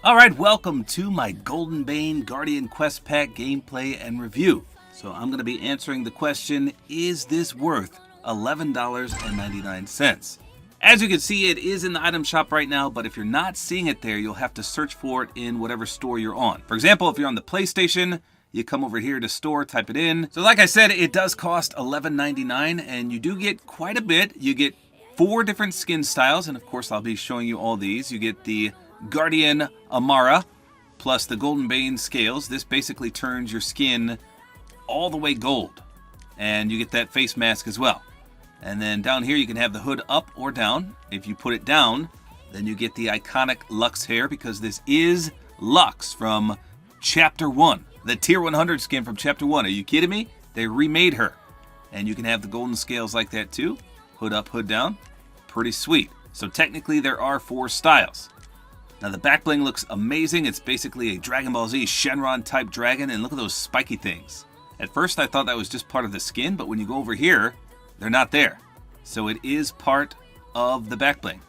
Alright, welcome to my Goldenbane Guardian Quest Pack gameplay and review. So I'm going to be answering the question, is this worth $11.99? As you can see, it is in the item shop right now, but if you're not seeing it there, you'll have to search for it in whatever store you're on. For example, if you're on the PlayStation, you come over here to store, type it in. So like I said, it does cost $11.99, and you do get quite a bit. You get 4 different skin styles, and of course I'll be showing you all these. You get the Guardian Amara, plus the Goldenbane scales. This basically turns your skin all the way gold. And you get that face mask as well. And then down here you can have the hood up or down. If you put it down, then you get the iconic Lux hair, because this is Lux from Chapter 1. The Tier 100 skin from Chapter 1. Are you kidding me? They remade her. And you can have the golden scales like that too. Hood up, hood down. Pretty sweet. So technically there are 4 styles. Now the back bling looks amazing. It's basically a Dragon Ball Z Shenron type dragon, and look at those spiky things. At first I thought that was just part of the skin, but when you go over here, they're not there. So it is part of the back bling.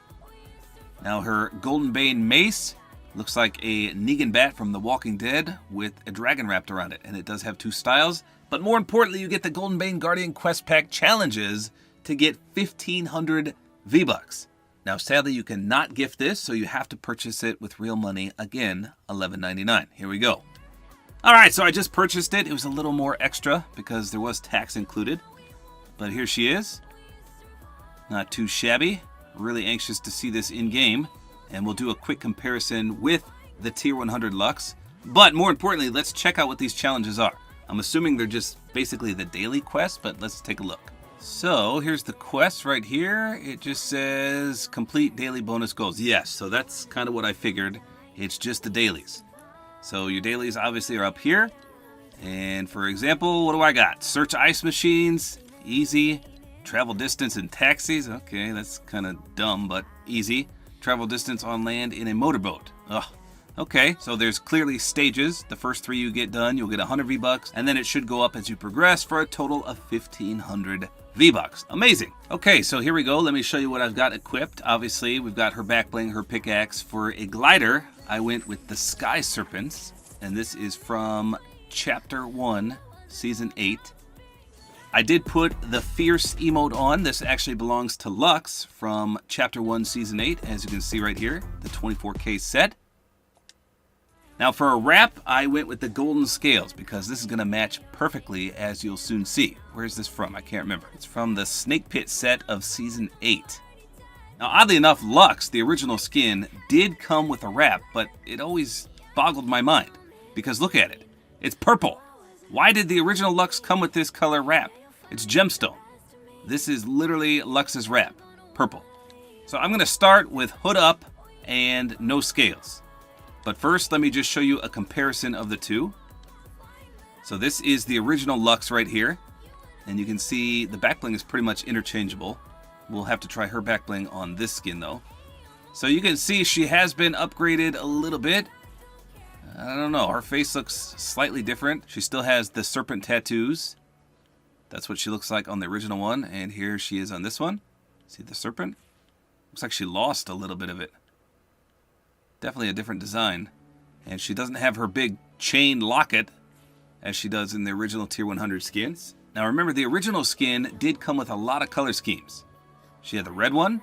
Now her Goldenbane mace looks like a Negan bat from The Walking Dead with a dragon wrapped around it, and it does have 2 styles. But more importantly, you get the Goldenbane Guardian Quest Pack challenges to get 1,500 V-Bucks. Now, sadly, you cannot gift this, so you have to purchase it with real money. Again, $11.99. Here we go. All right, so I just purchased it. It was a little more extra because there was tax included. But here she is. Not too shabby. Really anxious to see this in-game. And we'll do a quick comparison with the Tier 100 Lux. But more importantly, let's check out what these challenges are. I'm assuming they're just basically the daily quest, but let's take a look. So here's the quest right here. It just says complete daily bonus goals. Yes, so that's kind of what I figured. It's just the dailies. So your dailies obviously are up here. And for example, what do I got? Search ice machines, easy. Travel distance in taxis. Okay, that's kind of dumb, but easy. Travel distance on land in a motorboat. Ugh. Okay, so there's clearly stages. The first 3 you get done, you'll get 100 V-Bucks, and then it should go up as you progress for a total of 1,500 V-Bucks. Amazing. Okay, so here we go. Let me show you what I've got equipped. Obviously, we've got her back bling, her pickaxe. For a glider, I went with the Sky Serpents, and this is from Chapter 1, Season 8. I did put the Fierce emote on. This actually belongs to Lux from Chapter 1, Season 8, as you can see right here, the 24K set. Now for a wrap, I went with the golden scales because this is going to match perfectly, as you'll soon see. Where's this from? I can't remember. It's from the Snake Pit set of Season 8. Now oddly enough, Lux, the original skin, did come with a wrap, but it always boggled my mind. Because look at it. It's purple. Why did the original Lux come with this color wrap? It's gemstone. This is literally Lux's wrap. Purple. So I'm going to start with hood up and no scales. But first, let me just show you a comparison of the 2. So this is the original Lux right here. And you can see the back bling is pretty much interchangeable. We'll have to try her back bling on this skin though. So you can see she has been upgraded a little bit. I don't know, her face looks slightly different. She still has the serpent tattoos. That's what she looks like on the original one. And here she is on this one. See the serpent? Looks like she lost a little bit of it. Definitely a different design. And she doesn't have her big chain locket as she does in the original Tier 100 skins. Now remember, the original skin did come with a lot of color schemes. She had the red one,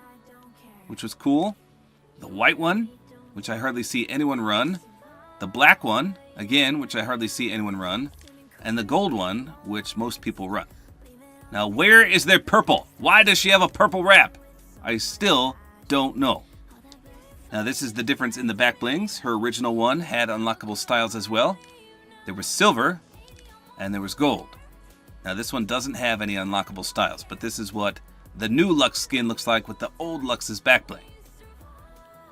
which was cool. The white one, which I hardly see anyone run. The black one, again, which I hardly see anyone run. And the gold one, which most people run. Now where is their purple? Why does she have a purple wrap? I still don't know. Now this is the difference in the back blings. Her original one had unlockable styles as well. There was silver and there was gold. Now this one doesn't have any unlockable styles, but this is what the new Lux skin looks like with the old Lux's back bling.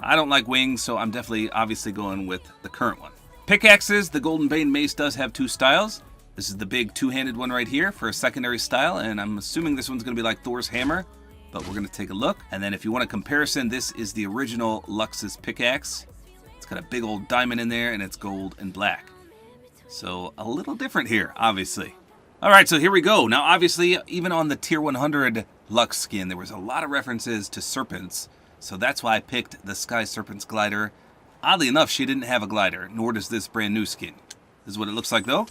I don't like wings, so I'm definitely obviously going with the current one. Pickaxes, the Goldenbane mace does have 2 styles. This is the big 2-handed one right here for a secondary style, and I'm assuming this one's going to be like Thor's hammer. But we're going to take a look. And then if you want a comparison, this is the original Lux's pickaxe. It's got a big old diamond in there, and it's gold and black. So a little different here, obviously. All right, so here we go. Now, obviously, even on the Tier 100 Lux skin, there was a lot of references to serpents. So that's why I picked the Sky Serpent's glider. Oddly enough, she didn't have a glider, nor does this brand new skin. This is what it looks like though.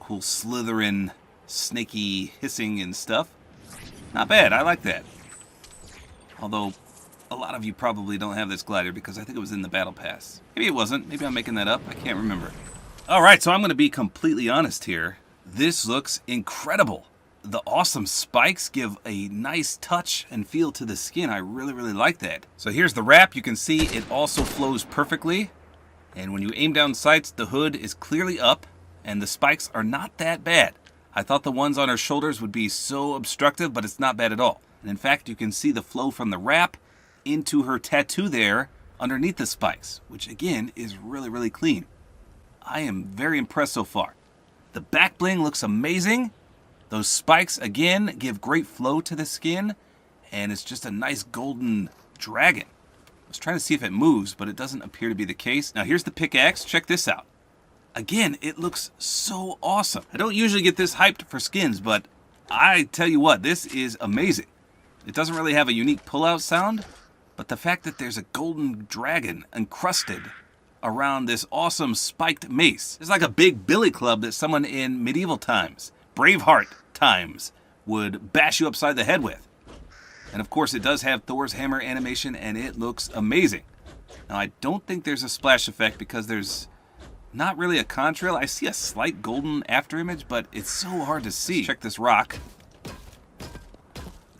Cool slithering, snaky hissing and stuff. Not bad, I like that. Although, a lot of you probably don't have this glider because I think it was in the battle pass. Maybe it wasn't, maybe I'm making that up, I can't remember. Alright, so I'm going to be completely honest here. This looks incredible. The awesome spikes give a nice touch and feel to the skin. I really, really like that. So here's the wrap. You can see it also flows perfectly. And when you aim down sights, the hood is clearly up and the spikes are not that bad. I thought the ones on her shoulders would be so obstructive, but it's not bad at all. And in fact, you can see the flow from the wrap into her tattoo there underneath the spikes, which again is really, really clean. I am very impressed so far. The back bling looks amazing. Those spikes again give great flow to the skin, and it's just a nice golden dragon. I was trying to see if it moves, but it doesn't appear to be the case. Now here's the pickaxe. Check this out. Again, it looks so awesome. I don't usually get this hyped for skins, but I tell you what, this is amazing. It doesn't really have a unique pull-out sound, but the fact that there's a golden dragon encrusted around this awesome spiked mace is like a big billy club that someone in medieval times, Braveheart times, would bash you upside the head with. And of course, it does have Thor's hammer animation, and it looks amazing. Now, I don't think there's a splash effect because there's not really a contrail. I see a slight golden afterimage, but it's so hard to see. Let's check this rock.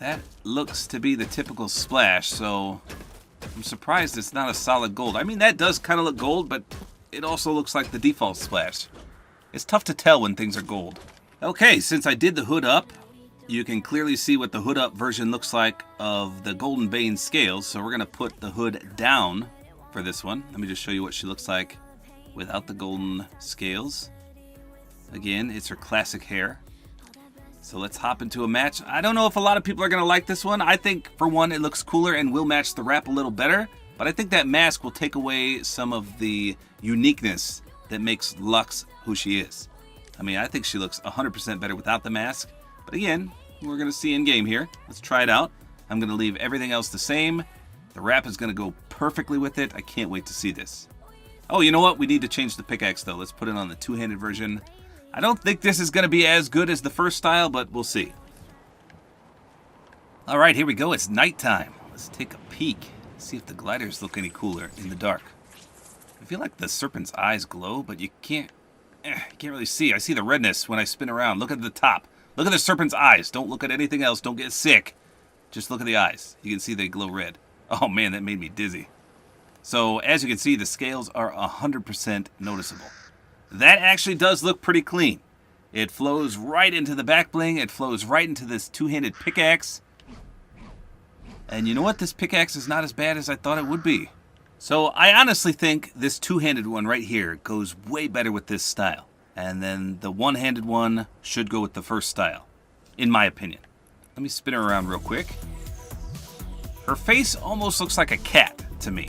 That looks to be the typical splash, so I'm surprised it's not a solid gold. I mean, that does kind of look gold, but it also looks like the default splash. It's tough to tell when things are gold. Okay, since I did the hood up, you can clearly see what the hood up version looks like of the Goldenbane scales, so we're going to put the hood down for this one. Let me just show you what she looks like without the golden scales. Again, it's her classic hair. So let's hop into a match. I don't know if a lot of people are going to like this one. I think, for one, it looks cooler and will match the wrap a little better. But I think that mask will take away some of the uniqueness that makes Lux who she is. I mean, I think she looks 100% better without the mask. But again, we're going to see in game here. Let's try it out. I'm going to leave everything else the same. The wrap is going to go perfectly with it. I can't wait to see this. Oh, you know what? We need to change the pickaxe, though. Let's put it on the two-handed version. I don't think this is going to be as good as the first style, but we'll see. All right, here we go. It's nighttime. Let's take a peek. See if the gliders look any cooler in the dark. I feel like the serpent's eyes glow, but you can't really see. I see the redness when I spin around. Look at the top. Look at the serpent's eyes. Don't look at anything else. Don't get sick. Just look at the eyes. You can see they glow red. Oh, man, that made me dizzy. So, as you can see, the scales are 100% noticeable. That actually does look pretty clean. It flows right into the back bling. It flows right into this two-handed pickaxe. And you know what? This pickaxe is not as bad as I thought it would be. So I honestly think this two-handed one right here goes way better with this style. And then the one-handed one should go with the first style, in my opinion. Let me spin her around real quick. Her face almost looks like a cat to me.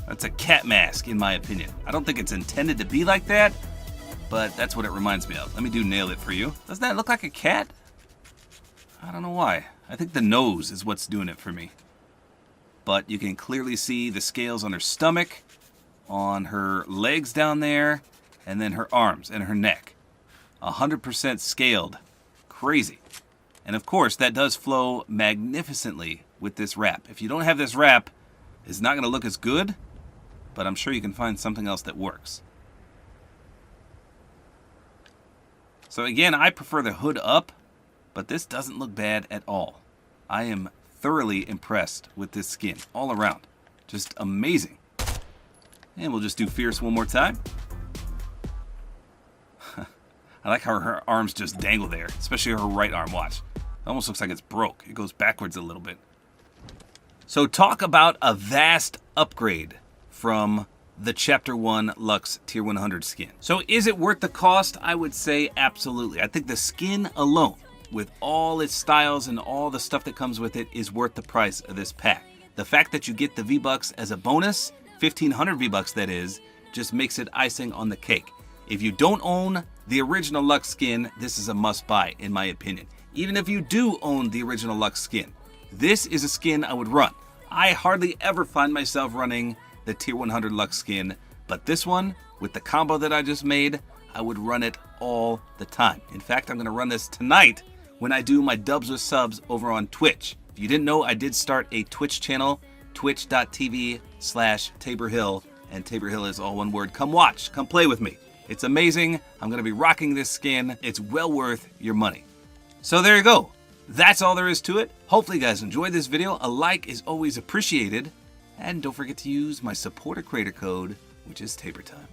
That's a cat mask, in my opinion. I don't think it's intended to be like that, but that's what it reminds me of. Let me do nail it for you. Doesn't that look like a cat? I don't know why. I think the nose is what's doing it for me. But you can clearly see the scales on her stomach, on her legs down there, and then her arms and her neck. 100% scaled. Crazy. And of course, that does flow magnificently with this wrap. If you don't have this wrap, it's not going to look as good, but I'm sure you can find something else that works. So again, I prefer the hood up, but this doesn't look bad at all. I am thoroughly impressed with this skin all around. Just amazing. And we'll just do Fierce one more time. I like how her arms just dangle there, especially her right arm. Watch. It almost looks like it's broke. It goes backwards a little bit. So talk about a vast upgrade from the Chapter 1 Lux Tier 100 skin. So is it worth the cost? I would say absolutely. I think the skin alone, with all its styles and all the stuff that comes with it, is worth the price of this pack. The fact that you get the V-Bucks as a bonus, 1,500 V-Bucks that is, just makes it icing on the cake. If you don't own the original Lux skin, this is a must-buy, in my opinion. Even if you do own the original Lux skin, this is a skin I would run. I hardly ever find myself running the tier 100 Lux skin, but this one, with the combo that I just made, I would run it all the time. In fact, I'm going to run this tonight when I do my dubs with subs over on Twitch. If you didn't know, I did start a Twitch channel, twitch.tv/TaborHill, and Tabor Hill is all one word. Come watch, come play with me. It's amazing. I'm going to be rocking this skin. It's well worth your money. So there you go. That's all there is to it. Hopefully you guys enjoyed this video. A like is always appreciated. And don't forget to use my Support-A-Creator code, which is tabortime.